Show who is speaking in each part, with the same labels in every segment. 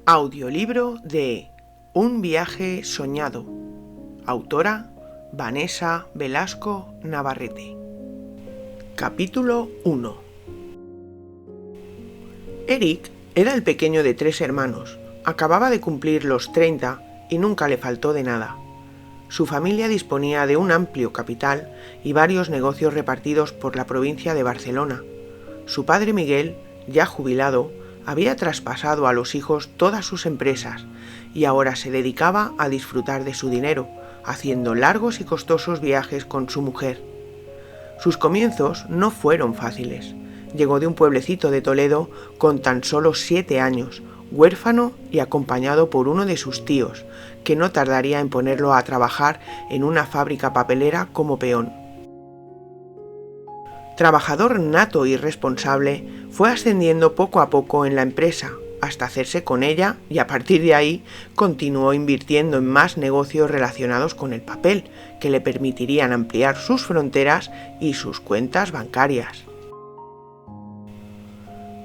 Speaker 1: Audiolibro de Un viaje soñado. Autora Vanessa Velasco Navarrete. Capítulo 1. Eric era el pequeño de 3 hermanos. Acababa de cumplir los 30 y nunca le faltó de nada. Su familia disponía de un amplio capital y varios negocios repartidos por la provincia de Barcelona. Su padre Miguel, ya jubilado, había traspasado a los hijos todas sus empresas y ahora se dedicaba a disfrutar de su dinero, haciendo largos y costosos viajes con su mujer. Sus comienzos no fueron fáciles. Llegó de un pueblecito de Toledo con tan solo 7 años, huérfano y acompañado por uno de sus tíos, que no tardaría en ponerlo a trabajar en una fábrica papelera como peón. Trabajador nato y responsable, fue ascendiendo poco a poco en la empresa, hasta hacerse con ella y a partir de ahí continuó invirtiendo en más negocios relacionados con el papel, que le permitirían ampliar sus fronteras y sus cuentas bancarias.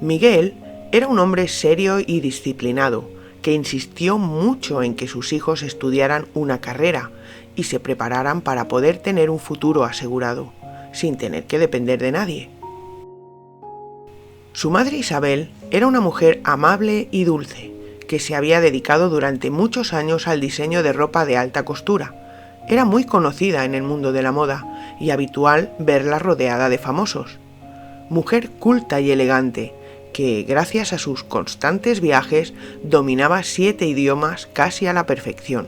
Speaker 1: Miguel era un hombre serio y disciplinado, que insistió mucho en que sus hijos estudiaran una carrera y se prepararan para poder tener un futuro asegurado, sin tener que depender de nadie. Su madre Isabel era una mujer amable y dulce, que se había dedicado durante muchos años al diseño de ropa de alta costura. Era muy conocida en el mundo de la moda y habitual verla rodeada de famosos. Mujer culta y elegante, que gracias a sus constantes viajes dominaba 7 idiomas casi a la perfección.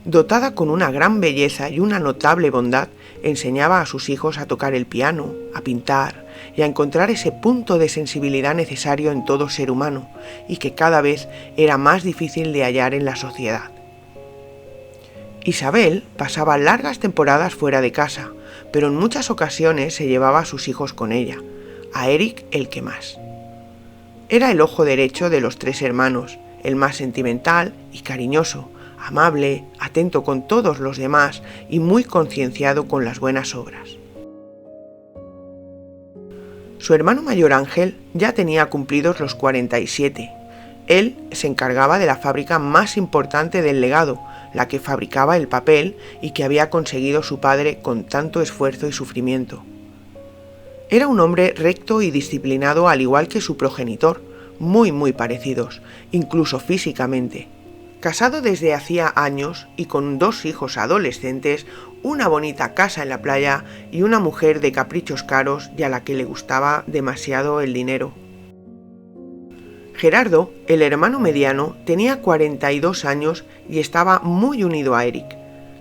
Speaker 1: Dotada con una gran belleza y una notable bondad, enseñaba a sus hijos a tocar el piano, a pintar y a encontrar ese punto de sensibilidad necesario en todo ser humano y que cada vez era más difícil de hallar en la sociedad. Isabel pasaba largas temporadas fuera de casa, pero en muchas ocasiones se llevaba a sus hijos con ella, a Eric el que más. Era el ojo derecho de los 3 hermanos, el más sentimental y cariñoso, amable, atento con todos los demás y muy concienciado con las buenas obras. Su hermano mayor Ángel ya tenía cumplidos los 47. Él se encargaba de la fábrica más importante del legado, la que fabricaba el papel y que había conseguido su padre con tanto esfuerzo y sufrimiento. Era un hombre recto y disciplinado al igual que su progenitor, muy parecidos, incluso físicamente. Casado desde hacía años y con 2 hijos adolescentes, una bonita casa en la playa y una mujer de caprichos caros y a la que le gustaba demasiado el dinero. Gerardo, el hermano mediano, tenía 42 años y estaba muy unido a Eric.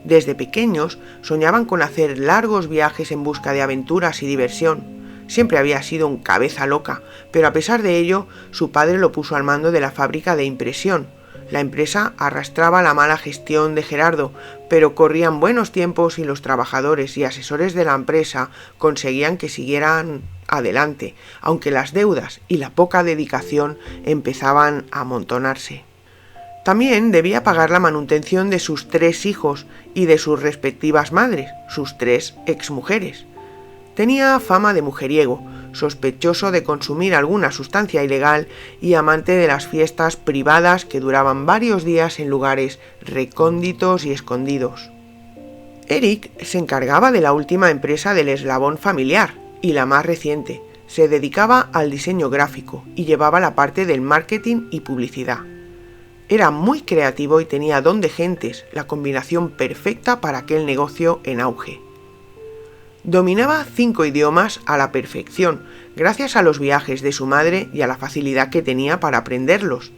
Speaker 1: Desde pequeños soñaban con hacer largos viajes en busca de aventuras y diversión. Siempre había sido un cabeza loca, pero a pesar de ello, su padre lo puso al mando de la fábrica de impresión. La empresa arrastraba la mala gestión de Gerardo, pero corrían buenos tiempos y los trabajadores y asesores de la empresa conseguían que siguieran adelante, aunque las deudas y la poca dedicación empezaban a amontonarse. También debía pagar la manutención de sus 3 hijos y de sus respectivas madres, sus 3 exmujeres. Tenía fama de mujeriego, sospechoso de consumir alguna sustancia ilegal y amante de las fiestas privadas que duraban varios días en lugares recónditos y escondidos. Eric se encargaba de la última empresa del eslabón familiar y la más reciente. Se dedicaba al diseño gráfico y llevaba la parte del marketing y publicidad. Era muy creativo y tenía don de gentes, la combinación perfecta para aquel negocio en auge. Dominaba 5 idiomas a la perfección, gracias a los viajes de su madre y a la facilidad que tenía para aprenderlos.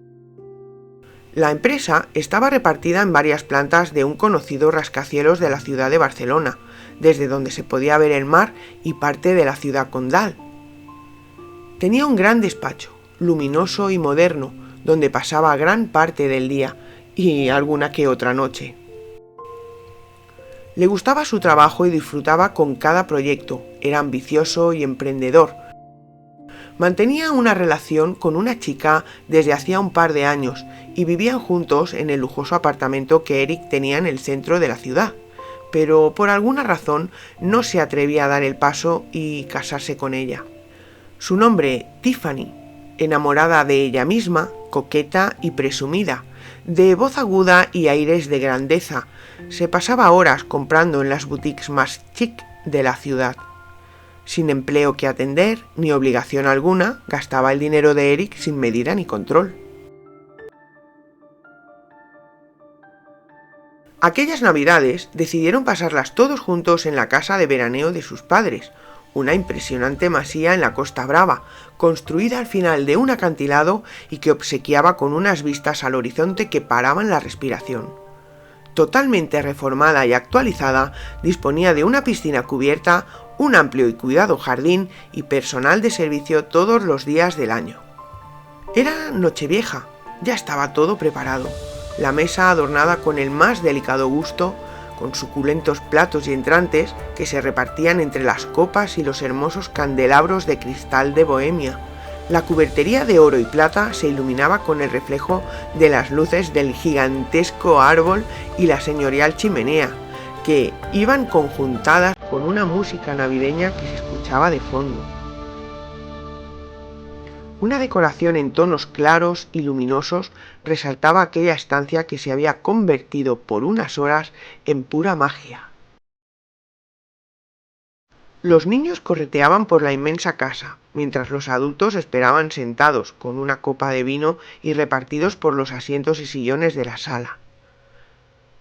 Speaker 1: La empresa estaba repartida en varias plantas de un conocido rascacielos de la ciudad de Barcelona, desde donde se podía ver el mar y parte de la ciudad condal. Tenía un gran despacho, luminoso y moderno, donde pasaba gran parte del día y alguna que otra noche. Le gustaba su trabajo y disfrutaba con cada proyecto. Era ambicioso y emprendedor. Mantenía una relación con una chica desde hacía un par de años y vivían juntos en el lujoso apartamento que Eric tenía en el centro de la ciudad. Pero por alguna razón no se atrevía a dar el paso y casarse con ella. Su nombre, Tiffany, enamorada de ella misma, coqueta y presumida, de voz aguda y aires de grandeza, se pasaba horas comprando en las boutiques más chic de la ciudad. Sin empleo que atender, ni obligación alguna, gastaba el dinero de Eric sin medida ni control. Aquellas navidades decidieron pasarlas todos juntos en la casa de veraneo de sus padres, una impresionante masía en la Costa Brava, construida al final de un acantilado y que obsequiaba con unas vistas al horizonte que paraban la respiración. Totalmente reformada y actualizada, disponía de una piscina cubierta, un amplio y cuidado jardín y personal de servicio todos los días del año. Era Nochevieja, ya estaba todo preparado. La mesa adornada con el más delicado gusto, con suculentos platos y entrantes que se repartían entre las copas y los hermosos candelabros de cristal de Bohemia. La cubertería de oro y plata se iluminaba con el reflejo de las luces del gigantesco árbol y la señorial chimenea, que iban conjuntadas con una música navideña que se escuchaba de fondo. Una decoración en tonos claros y luminosos resaltaba aquella estancia que se había convertido por unas horas en pura magia. Los niños correteaban por la inmensa casa, mientras los adultos esperaban sentados con una copa de vino y repartidos por los asientos y sillones de la sala.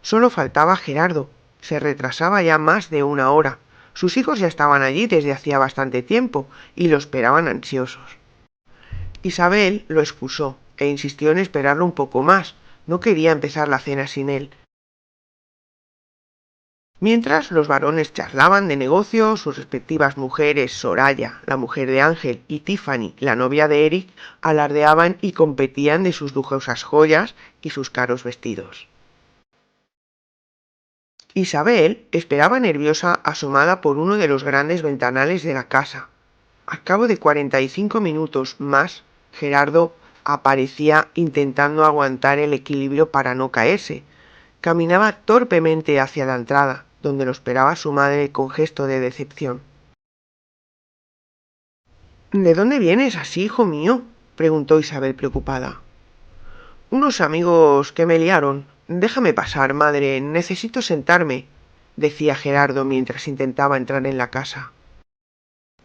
Speaker 1: Solo faltaba Gerardo. Se retrasaba ya más de una hora. Sus hijos ya estaban allí desde hacía bastante tiempo y lo esperaban ansiosos. Isabel lo excusó e insistió en esperarlo un poco más. No quería empezar la cena sin él. Mientras los varones charlaban de negocio, sus respectivas mujeres, Soraya, la mujer de Ángel, y Tiffany, la novia de Eric, alardeaban y competían de sus lujosas joyas y sus caros vestidos. Isabel esperaba nerviosa asomada por uno de los grandes ventanales de la casa. Al cabo de 45 minutos más, Gerardo aparecía intentando aguantar el equilibrio para no caerse. Caminaba torpemente hacia la entrada, donde lo esperaba su madre con gesto de decepción. —¿De dónde vienes así, hijo mío? —preguntó Isabel preocupada. —Unos amigos que me liaron. Déjame pasar, madre, necesito sentarme —decía Gerardo mientras intentaba entrar en la casa.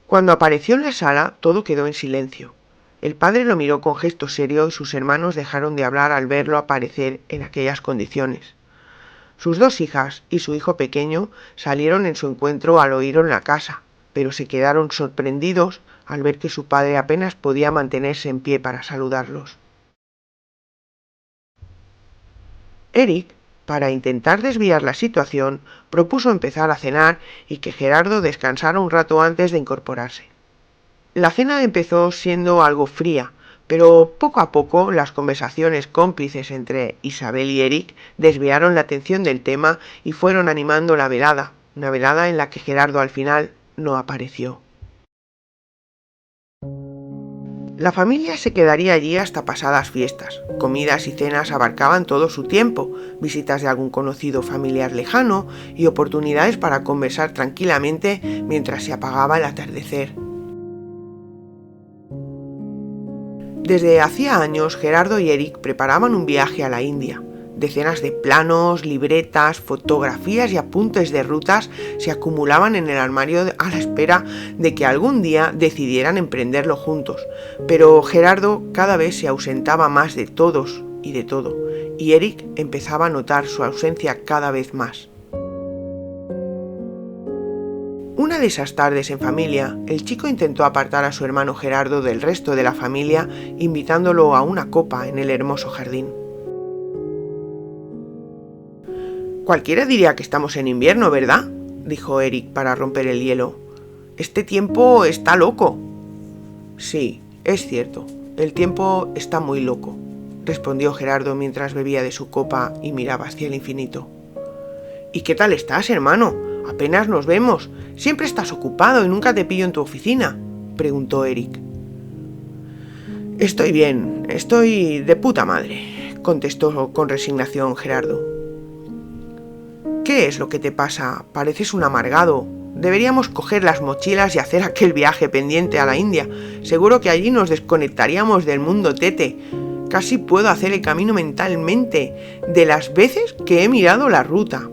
Speaker 1: Cuando apareció en la sala, todo quedó en silencio. El padre lo miró con gesto serio y sus hermanos dejaron de hablar al verlo aparecer en aquellas condiciones. Sus dos hijas y su hijo pequeño salieron en su encuentro al oírlo en la casa, pero se quedaron sorprendidos al ver que su padre apenas podía mantenerse en pie para saludarlos. Eric, para intentar desviar la situación, propuso empezar a cenar y que Gerardo descansara un rato antes de incorporarse. La cena empezó siendo algo fría, pero poco a poco las conversaciones cómplices entre Isabel y Eric desviaron la atención del tema y fueron animando la velada, una velada en la que Gerardo al final no apareció. La familia se quedaría allí hasta pasadas fiestas. Comidas y cenas abarcaban todo su tiempo, visitas de algún conocido familiar lejano y oportunidades para conversar tranquilamente mientras se apagaba el atardecer. Desde hacía años, Gerardo y Eric preparaban un viaje a la India. Decenas de planos, libretas, fotografías y apuntes de rutas se acumulaban en el armario a la espera de que algún día decidieran emprenderlo juntos. Pero Gerardo cada vez se ausentaba más de todos y de todo, y Eric empezaba a notar su ausencia cada vez más. Una de esas tardes en familia, el chico intentó apartar a su hermano Gerardo del resto de la familia, invitándolo a una copa en el hermoso jardín. Cualquiera diría que estamos en invierno, ¿verdad?, dijo Eric para romper el hielo. Este tiempo está loco. Sí, es cierto, el tiempo está muy loco, respondió Gerardo mientras bebía de su copa y miraba hacia el infinito. ¿Y qué tal estás, hermano? Apenas nos vemos. Siempre estás ocupado y nunca te pillo en tu oficina, preguntó Eric. Estoy bien, estoy de puta madre, contestó con resignación Gerardo. ¿Qué es lo que te pasa? Pareces un amargado. Deberíamos coger las mochilas y hacer aquel viaje pendiente a la India. Seguro que allí nos desconectaríamos del mundo tete. Casi puedo hacer el camino mentalmente de las veces que he mirado la ruta,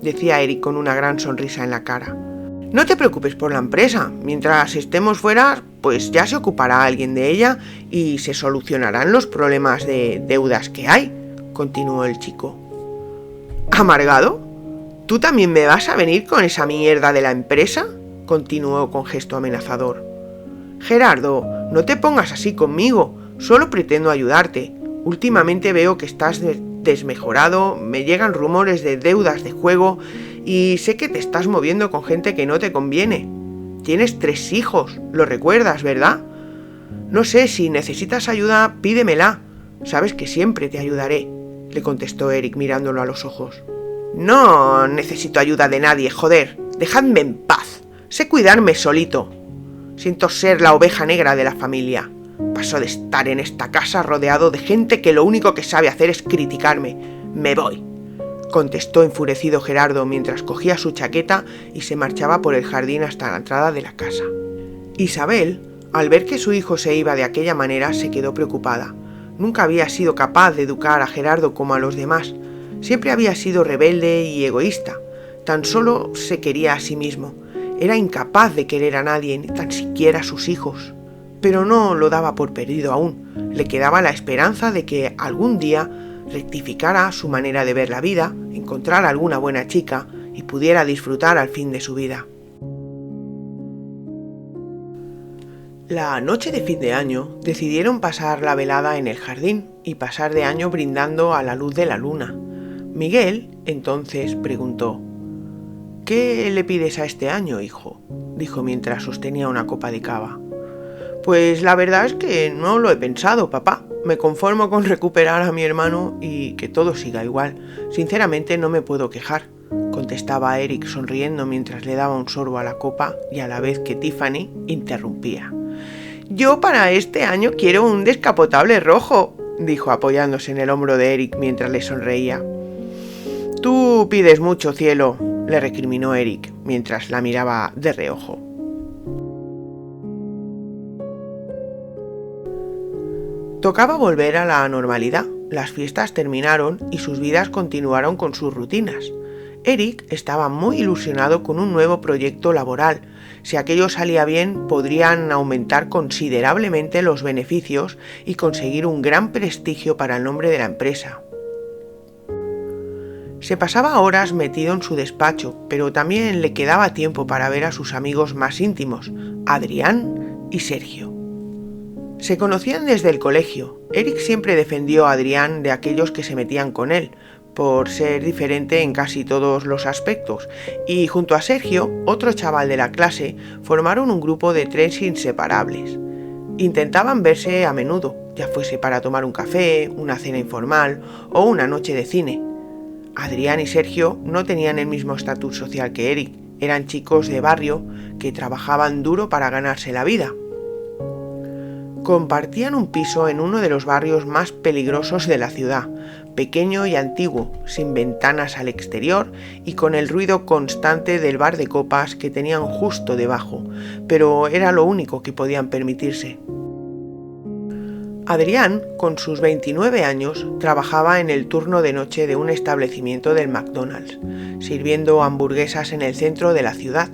Speaker 1: decía Eric con una gran sonrisa en la cara. No te preocupes por la empresa. Mientras estemos fuera, pues ya se ocupará alguien de ella y se solucionarán los problemas de deudas que hay, continuó el chico. ¿Amargado? ¿Tú también me vas a venir con esa mierda de la empresa?, continuó con gesto amenazador. Gerardo, no te pongas así conmigo, solo pretendo ayudarte. Últimamente veo que estás desmejorado, me llegan rumores de deudas de juego y sé que te estás moviendo con gente que no te conviene. Tienes 3 hijos, lo recuerdas, ¿verdad? No sé, si necesitas ayuda, pídemela. Sabes que siempre te ayudaré, le contestó Eric mirándolo a los ojos. No necesito ayuda de nadie, joder. Dejadme en paz. Sé cuidarme solito. Siento ser la oveja negra de la familia. Paso de estar en esta casa rodeado de gente que lo único que sabe hacer es criticarme. Me voy, contestó enfurecido Gerardo mientras cogía su chaqueta y se marchaba por el jardín hasta la entrada de la casa. Isabel, al ver que su hijo se iba de aquella manera, se quedó preocupada. Nunca había sido capaz de educar a Gerardo como a los demás. Siempre había sido rebelde y egoísta. Tan solo se quería a sí mismo. Era incapaz de querer a nadie, ni tan siquiera a sus hijos. Pero no lo daba por perdido aún. Le quedaba la esperanza de que algún día rectificara su manera de ver la vida, encontrara alguna buena chica y pudiera disfrutar al fin de su vida. La noche de fin de año decidieron pasar la velada en el jardín y pasar de año brindando a la luz de la luna. Miguel entonces preguntó: «¿Qué le pides a este año, hijo?», dijo mientras sostenía una copa de cava. «Pues la verdad es que no lo he pensado, papá. Me conformo con recuperar a mi hermano y que todo siga igual. Sinceramente no me puedo quejar», contestaba Eric sonriendo mientras le daba un sorbo a la copa y a la vez que Tiffany interrumpía. «Yo para este año quiero un descapotable rojo», dijo apoyándose en el hombro de Eric mientras le sonreía. «Tú pides mucho, cielo», le recriminó Eric mientras la miraba de reojo. Tocaba volver a la normalidad. Las fiestas terminaron y sus vidas continuaron con sus rutinas. Eric estaba muy ilusionado con un nuevo proyecto laboral. Si aquello salía bien, podrían aumentar considerablemente los beneficios y conseguir un gran prestigio para el nombre de la empresa. Se pasaba horas metido en su despacho, pero también le quedaba tiempo para ver a sus amigos más íntimos, Adrián y Sergio. Se conocían desde el colegio. Eric siempre defendió a Adrián de aquellos que se metían con él, por ser diferente en casi todos los aspectos, y junto a Sergio, otro chaval de la clase, formaron un grupo de 3 inseparables. Intentaban verse a menudo, ya fuese para tomar un café, una cena informal o una noche de cine. Adrián y Sergio no tenían el mismo estatus social que Eric. Eran chicos de barrio que trabajaban duro para ganarse la vida. Compartían un piso en uno de los barrios más peligrosos de la ciudad, pequeño y antiguo, sin ventanas al exterior y con el ruido constante del bar de copas que tenían justo debajo, pero era lo único que podían permitirse. Adrián, con sus 29 años, trabajaba en el turno de noche de un establecimiento del McDonald's, sirviendo hamburguesas en el centro de la ciudad,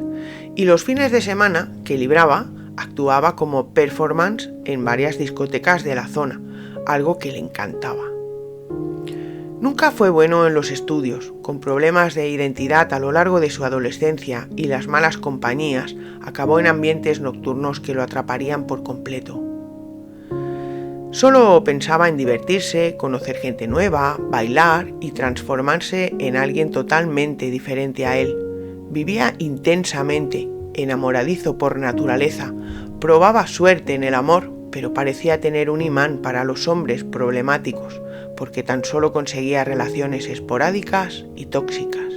Speaker 1: y los fines de semana que libraba, actuaba como performance en varias discotecas de la zona, algo que le encantaba. Nunca fue bueno en los estudios, con problemas de identidad a lo largo de su adolescencia y las malas compañías, acabó en ambientes nocturnos que lo atraparían por completo. Solo pensaba en divertirse, conocer gente nueva, bailar y transformarse en alguien totalmente diferente a él. Vivía intensamente, enamoradizo por naturaleza, probaba suerte en el amor, pero parecía tener un imán para los hombres problemáticos, porque tan solo conseguía relaciones esporádicas y tóxicas.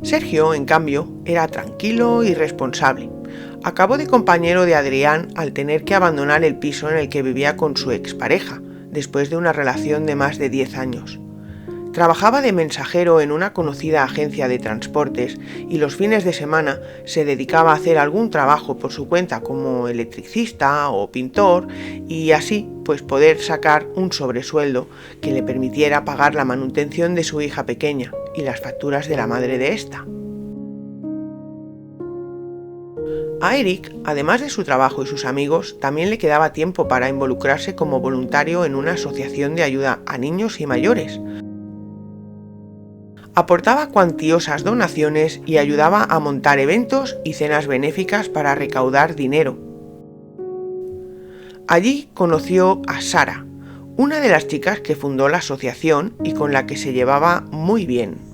Speaker 1: Sergio, en cambio, era tranquilo y responsable. Acabó de compañero de Adrián al tener que abandonar el piso en el que vivía con su expareja, después de una relación de más de 10 años. Trabajaba de mensajero en una conocida agencia de transportes y los fines de semana se dedicaba a hacer algún trabajo por su cuenta como electricista o pintor y así pues poder sacar un sobresueldo que le permitiera pagar la manutención de su hija pequeña y las facturas de la madre de esta. A Eric, además de su trabajo y sus amigos, también le quedaba tiempo para involucrarse como voluntario en una asociación de ayuda a niños y mayores. Aportaba cuantiosas donaciones y ayudaba a montar eventos y cenas benéficas para recaudar dinero. Allí conoció a Sara, una de las chicas que fundó la asociación y con la que se llevaba muy bien.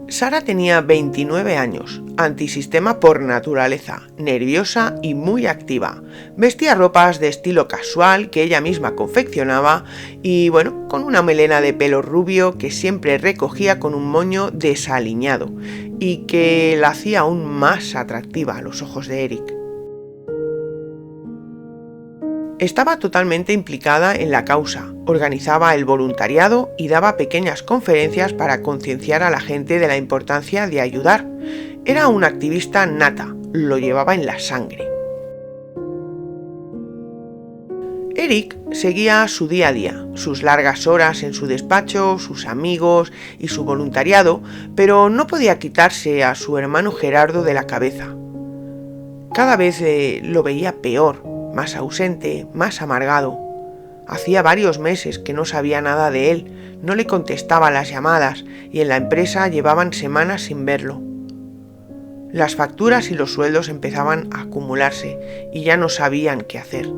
Speaker 1: Sara tenía 29 años, antisistema por naturaleza, nerviosa y muy activa. Vestía ropas de estilo casual que ella misma confeccionaba y, con una melena de pelo rubio que siempre recogía con un moño desaliñado y que la hacía aún más atractiva a los ojos de Eric. Estaba totalmente implicada en la causa, organizaba el voluntariado y daba pequeñas conferencias para concienciar a la gente de la importancia de ayudar. Era una activista nata, lo llevaba en la sangre. Eric seguía su día a día, sus largas horas en su despacho, sus amigos y su voluntariado, pero no podía quitarse a su hermano Gerardo de la cabeza. Cada vez lo veía peor, más ausente, más amargado. Hacía varios meses que no sabía nada de él, no le contestaba las llamadas y en la empresa llevaban semanas sin verlo. Las facturas y los sueldos empezaban a acumularse y ya no sabían qué hacer.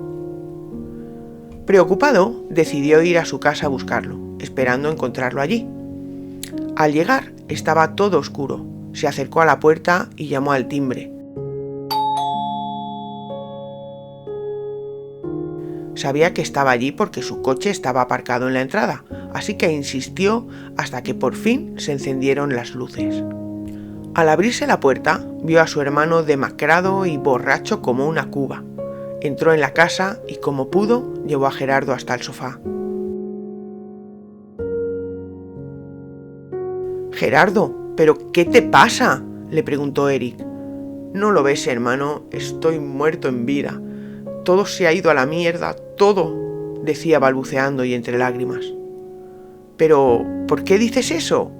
Speaker 1: Preocupado, decidió ir a su casa a buscarlo, esperando encontrarlo allí. Al llegar, estaba todo oscuro. Se acercó a la puerta y llamó al timbre. Sabía que estaba allí porque su coche estaba aparcado en la entrada, así que insistió hasta que por fin se encendieron las luces. Al abrirse la puerta, vio a su hermano demacrado y borracho como una cuba. Entró en la casa y como pudo, llevó a Gerardo hasta el sofá. «Gerardo, ¿pero qué te pasa?», le preguntó Eric. «No lo ves, hermano, estoy muerto en vida. Todo se ha ido a la mierda, todo», decía balbuceando y entre lágrimas. «Pero, ¿por qué dices eso?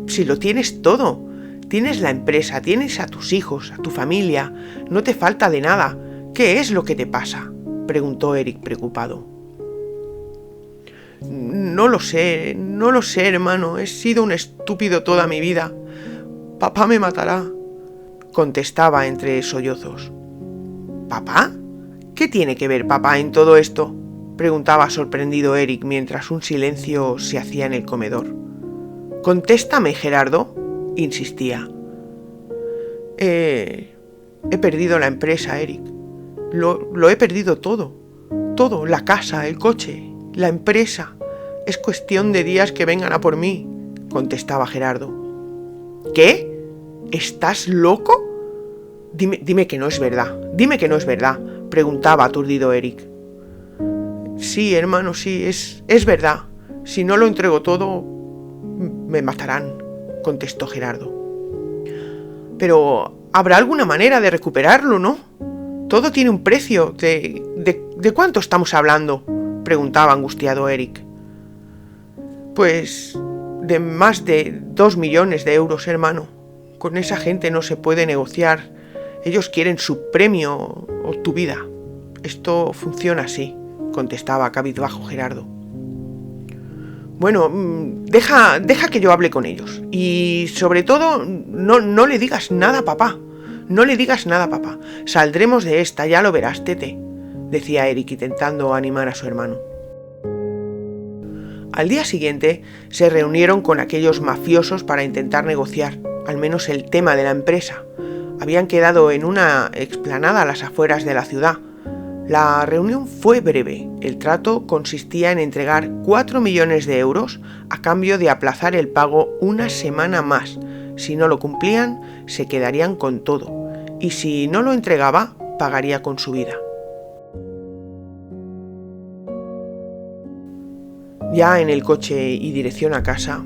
Speaker 1: Si lo tienes todo. Tienes la empresa, tienes a tus hijos, a tu familia, no te falta de nada. ¿Qué es lo que te pasa?», preguntó Eric preocupado. No lo sé, hermano, he sido un estúpido toda mi vida. Papá me matará», contestaba entre sollozos. «¿Papá? ¿Qué tiene que ver papá en todo esto?», preguntaba sorprendido Eric mientras un silencio se hacía en el comedor. «Contéstame, Gerardo», insistía. He perdido la empresa, Eric. Lo he perdido todo. Todo, la casa, el coche, la empresa. Es cuestión de días que vengan a por mí», contestaba Gerardo. «¿Qué? ¿Estás loco? Dime que no es verdad. Dime que no es verdad», preguntaba aturdido Eric. «Sí, hermano, sí, es verdad. Si no lo entrego todo, me matarán», contestó Gerardo. «Pero habrá alguna manera de recuperarlo, ¿no? Todo tiene un precio. ¿De cuánto estamos hablando?», preguntaba angustiado Eric. «Pues de más de 2 millones de euros, hermano. Con esa gente no se puede negociar. Ellos quieren su premio o tu vida. Esto funciona así», contestaba cabizbajo Gerardo. «Bueno, deja que yo hable con ellos. Y sobre todo, no le digas nada a papá. No le digas nada a papá. Saldremos de esta, ya lo verás, Tete», decía Eric intentando animar a su hermano. Al día siguiente se reunieron con aquellos mafiosos para intentar negociar, al menos el tema de la empresa. Habían quedado en una explanada a las afueras de la ciudad. La reunión fue breve. El trato consistía en entregar 4 millones de euros a cambio de aplazar el pago una semana más, Si no lo cumplían, se quedarían con todo, y si no lo entregaba, pagaría con su vida. Ya en el coche y dirección a casa: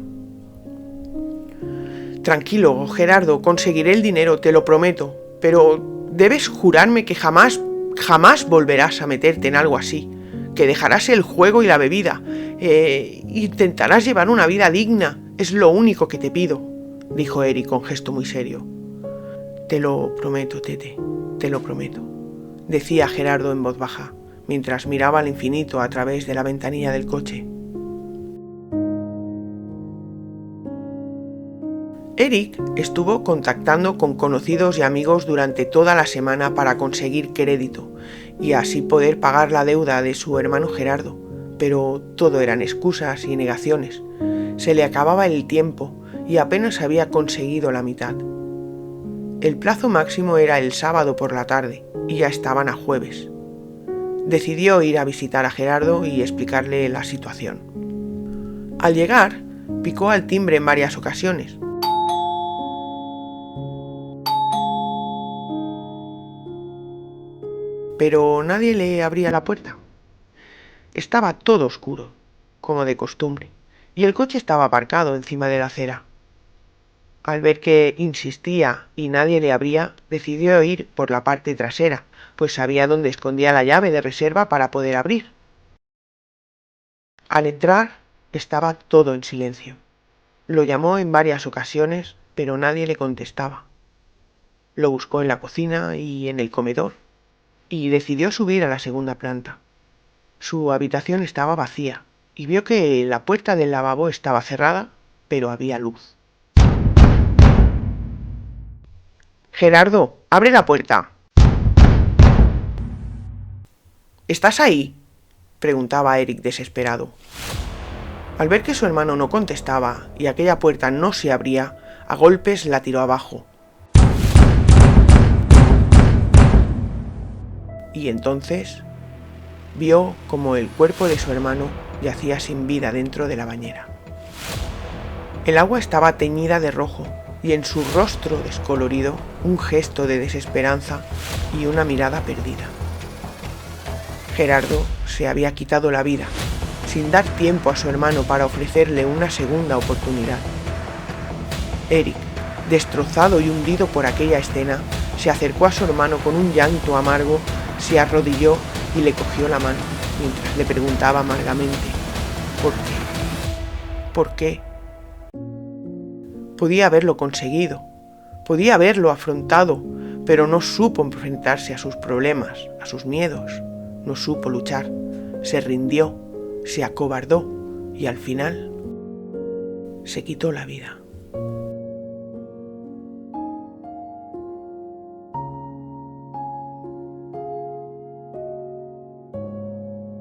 Speaker 1: «Tranquilo, Gerardo, conseguiré el dinero, te lo prometo, pero debes jurarme que jamás volverás a meterte en algo así, que dejarás el juego y la bebida, intentarás llevar una vida digna, es lo único que te pido», dijo Eric con gesto muy serio. «Te lo prometo, Tete, te lo prometo», decía Gerardo en voz baja, mientras miraba al infinito a través de la ventanilla del coche. Eric estuvo contactando con conocidos y amigos durante toda la semana para conseguir crédito y así poder pagar la deuda de su hermano Gerardo, pero todo eran excusas y negaciones. Se le acababa el tiempo y apenas había conseguido la mitad. El plazo máximo era el sábado por la tarde y ya estaban a jueves. Decidió ir a visitar a Gerardo y explicarle la situación. Al llegar, picó al timbre en varias ocasiones. Pero nadie le abría la puerta. Estaba todo oscuro, como de costumbre, y el coche estaba aparcado encima de la acera. Al ver que insistía y nadie le abría, decidió ir por la parte trasera, pues sabía dónde escondía la llave de reserva para poder abrir. Al entrar, estaba todo en silencio. Lo llamó en varias ocasiones, pero nadie le contestaba. Lo buscó en la cocina y en el comedor, y decidió subir a la segunda planta. Su habitación estaba vacía y vio que la puerta del lavabo estaba cerrada, pero había luz. «Gerardo, abre la puerta». «¿Estás ahí?», preguntaba Eric desesperado. Al ver que su hermano no contestaba y aquella puerta no se abría, a golpes la tiró abajo. Y entonces vio como el cuerpo de su hermano yacía sin vida dentro de la bañera. El agua estaba teñida de rojo y en su rostro descolorido un gesto de desesperanza y una mirada perdida. Gerardo se había quitado la vida, sin dar tiempo a su hermano para ofrecerle una segunda oportunidad. Eric, destrozado y hundido por aquella escena, se acercó a su hermano con un llanto amargo, se arrodilló y le cogió la mano, mientras le preguntaba amargamente: «¿Por qué? ¿Por qué?». Podía haberlo conseguido, podía haberlo afrontado, pero no supo enfrentarse a sus problemas, a sus miedos, no supo luchar, se rindió, se acobardó y al final se quitó la vida.